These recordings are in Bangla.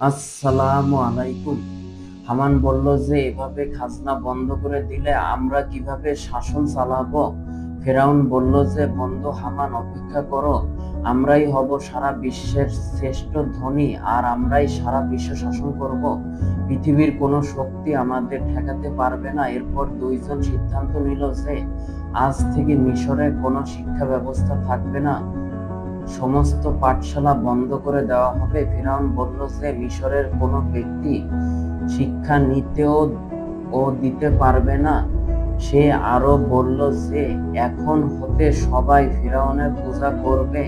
আসসালামু আলাইকুম। হামান বলল যে এভাবে খাজনা বন্ধ করে দিলে আমরা কিভাবে শাসন চালাবো। ফেরাউন বলল যে বন্ধু হামান, অপেক্ষা করো, আমরাই হব সারা বিশ্বের শ্রেষ্ঠ ধনী আর আমরাই সারা বিশ্ব শাসন করব। পৃথিবীর কোনো শক্তি আমাদের ঠেকাতে পারবে না। এরপর দুইজন সিদ্ধান্ত নিল যে আজ থেকে মিশরে কোনো শিক্ষা ব্যবস্থা থাকবে না, সমস্ত পাঠশালা বন্ধ করে দেওয়া হবে। ফিরআউন বলল যে মিশরের কোনো ব্যক্তি শিক্ষা নিতেও ও দিতে পারবে না। সে আরো বলল যে এখন হতে সবাই ফিরআউনের পূজা করবে,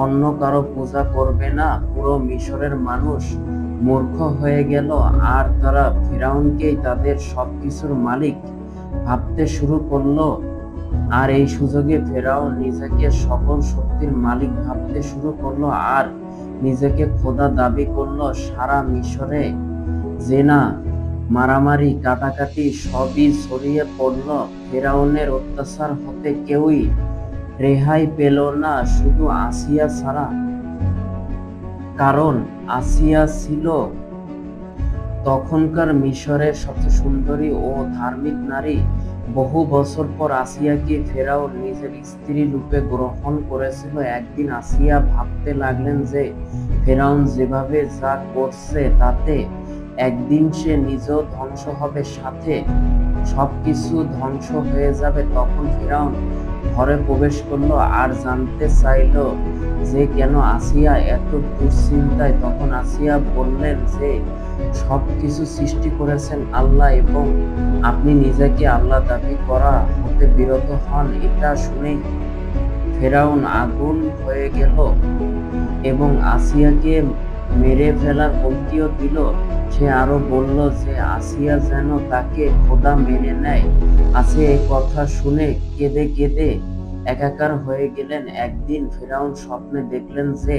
অন্য কারো পূজা করবে না। পুরো মিশরের মানুষ মূর্খ হয়ে গেল আর তারা ফিরআউনকেই তাদের সবকিছুর মালিক ভাবতে শুরু করলো। আর এই সুযোগে ফেরাউন নিজেকে সকল শক্তির মালিক ভাবতে শুরু করলো আর নিজেকে খোদা দাবি করলো। সারা মিশরে জেনা, মারামারি, কাটাকাটি সবই ছড়িয়ে পড়লো। ফেরাউনের অত্যাচার হতে কেউই রেহাই পেল না, শুধু আসিয়া ছাড়া। কারণ আসিয়া ছিল তখনকার মিশরের সবচেয়ে সুন্দরী ও ধার্মিক নারী। বহু বছর পর আসিয়াকে ফেরাউন নিজের স্ত্রী রূপে গ্রহণ করেছিল। একদিন আসিয়া ভাবতে লাগলেন যে ফেরাউন যেভাবে যা করছে তাতে একদিন সে নিজেও ধ্বংস হবে, সাথে সবকিছু ধ্বংস হয়ে যাবে। তখন ফেরাউন ঘরে প্রবেশ করলো আর জানতে চাইলো যে কেন আসিয়া এত দুশ্চিন্তায়। তখন আসিয়া বললেন যে সবকিছু সৃষ্টি করেছেন আল্লাহ এবং আপনি নিজেকে আল্লাহ দাবি করা হতে বিরত হন। এটা শুনে ফেরাউন আগুন হয়ে গেল এবং আসিয়াকে মেরে ফেলার হুমকিও দিল। সে আরো বলল যে আসিয়া যেন তাকে খোদা মেনে নেয়। আসিয়া এই কথা শুনে কেঁদে কেঁদে একাকার হয়ে গেলেন। একদিন ফেরাউন স্বপ্নে দেখলেন যে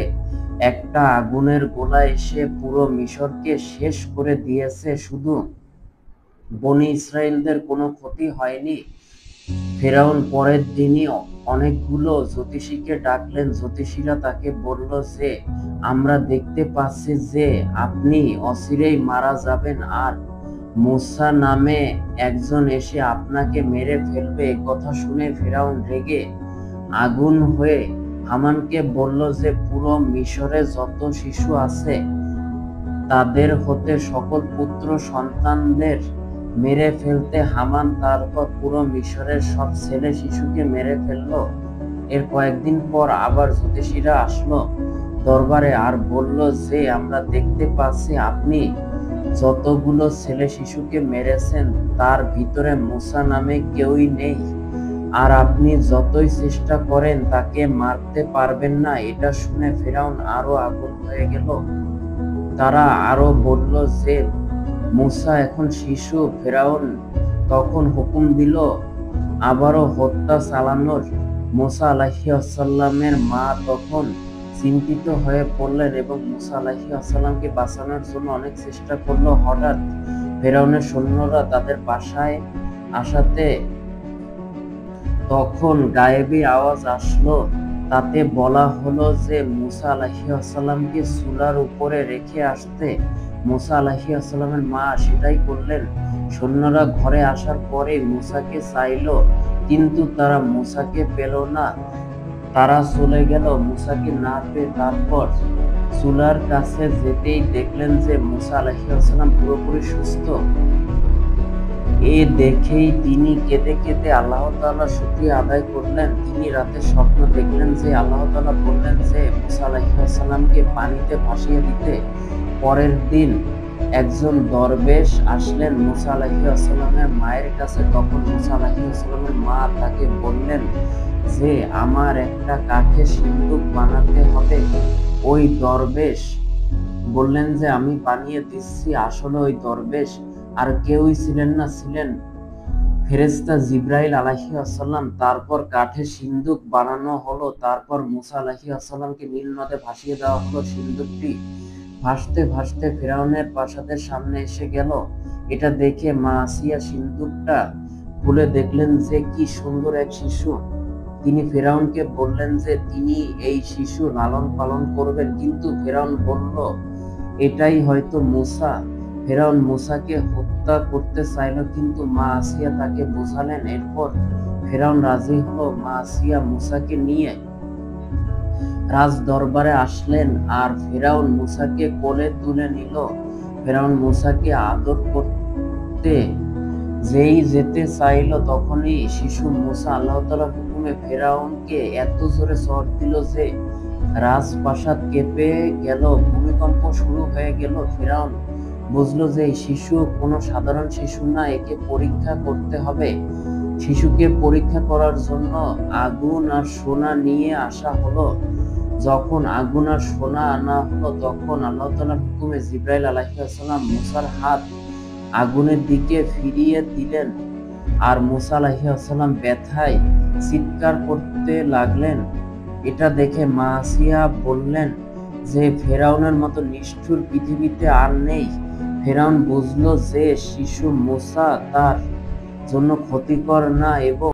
একটা আগুনের গোলা এসে পুরো মিশরকে শেষ করে দিয়েছে, শুধু বনি ইসরায়েলদের কোনো ক্ষতি হয়নি। ফেরাউন পরের দিনই অনেকগুলো জ্যোতিষীকে ডাকলেন। জ্যোতিষীরা তাকে বলল যে আমরা দেখতে পাচ্ছি যে আপনি অচিরেই মারা যাবেন আর মূসা নামে একজন এসে আপনাকে মেরে ফেলবে। কথা শুনে ফেরাউন রেগে আগুন হয়ে হামানকে বলল যে পুরো মিশরে যত শিশু আছে তাদের হতে সকল পুত্র সন্তানদের মেরে ফেলতে। হামান তারপর পুরো মিশরের সব ছেলে শিশুকে মেরে ফেলল। এর কয়েকদিন পর আবার জ্যোতিষীরা আসলো দরবারে আর বলল যে আমরা দেখতে পাচ্ছি আপনি যতগুলো ছেলে শিশুকে মেরেছেন তার ভিতরে মূসা নামে কেউই নেই, আর আপনি যতই চেষ্টা করেন তাকে মারতে পারবেন না। এটা শুনে ফেরাউন আরো আগুন হয়ে গেল। তারা আরো বলল যে মূসা এখন শিশু। ফেরাউন তখন হুকুম দিল আবারও হত্যা চালানোর। মূসা আলাইহিসসালামের মা তখন চিন্তিত হয়ে পড়লেন এবং মূসা আলাইহিসসালামকে বাঁচানোর জন্য অনেক চেষ্টা করলো। হঠাৎ ফেরাউনের সৈন্যরা তাদের বাসায় আসাতে তখন গায়েবী আওয়াজ আসলো। তাতে বলা হলো যে মূসা আলাইহিসসালামকে চুলার উপরে রেখে আসতে। মূসা আলাইহিসসালামের মা সেটাই করলেন। সৈন্যরা ঘরে আসার পরে মূসাকে চাইলো, কিন্তু তারা মূসাকে পেল না। তারা চলে গেল মূসাকে না পেয়ে। তারপর চুলার কাছে যেতেই দেখলেন যে মূসা আলাইহিসসালাম পুরোপুরি সুস্থ। এ দেখেই তিনি কেঁদে কেঁদে আল্লাহ তাআলার শুকরিয়া আদায় করলেন। তিনি রাতে স্বপ্ন দেখলেন যে আল্লাহ তাআলা বললেন যে মূসা আলাইহিসসালামকে পানিতে ভাসিয়ে দিতে। পরের দিন একজন দরবেশ আসলেন মূসা আলাইহিসসালামের মায়ের কাছে। তখন মূসা আলাইহিসসালামের মা তাকে বললেন যে আমার একটা কাঠের সিন্দুক বানাতে হবে। ওই দরবেশ বললেন যে আমি বানিয়ে দিচ্ছি। আসলে ওই দরবেশ আর কেউই ছিলেন না, ছিলেন ফেরেশতা জিবরাইল আলাইহিসসালাম। তারপর কাঠের সিন্দুক বানানো হলো। তারপর মূসা আলাইহিসসালামকে নীল নদে ভাসিয়ে দেওয়া হলো। সিন্দুকটি ভাসতে ভাসতে ফেরাউনের প্রাসাদের সামনে এসে গেল। এটা দেখে মা আসিয়া সিন্দুকটা খুলে দেখলেন যে কি সুন্দর এক শিশু। তিনি ফেরাউনকে বললেন যে তিনি এই শিশু লালন পালন করবেন। কিন্তু ফেরাউন বলল এটাই হয়তো মূসা। ফেরাউন মূসাকে হত্যা করতে চাইল, কিন্তু মা আসিয়া তাকে বোঝালেন। এরপর ফেরাউন রাজি হলো। মা আসিয়া মূসাকে নিয়ে রাজ দরবারে আসলেন, আর ফেরাউন মূসাকে কোলে তুলে নিল। ফেরাউন মূসাকে আদর করতে যেই যেতে চাইল, তখনই শিশু মূসা আল্লাহ তাআলার হুকুমে ফেরাউনকে এত জোরে চড় দিল যে রাজপ্রাসাদ কেঁপে গেল, ভূমিকম্প শুরু হয়ে গেল। ফেরাউন বুঝলো যে এই শিশু কোনো সাধারণ শিশু না, একে পরীক্ষা করতে হবে। শিশুকে পরীক্ষা করার জন্য আগুন আর সোনা নিয়ে আসা হলো। যখন আগুন আর সোনা আনা হলো, তখন আল্লাহ তাআলার হুকুমে জিবরাইল আলাইহিস সালাম মূসার হাত আগুনের দিকে ফিরিয়ে দিলেন, আর মূসা আলাইহিস সালাম ব্যথায় চিৎকার করতে লাগলেন। এটা দেখে মা আসিয়া বললেন যে ফেরাউনের মতো নিষ্ঠুর পৃথিবীতে আর নেই। ফেরাউন বুঝলো যে শিশু মূসা তার জন্য ক্ষতিকর না, এবং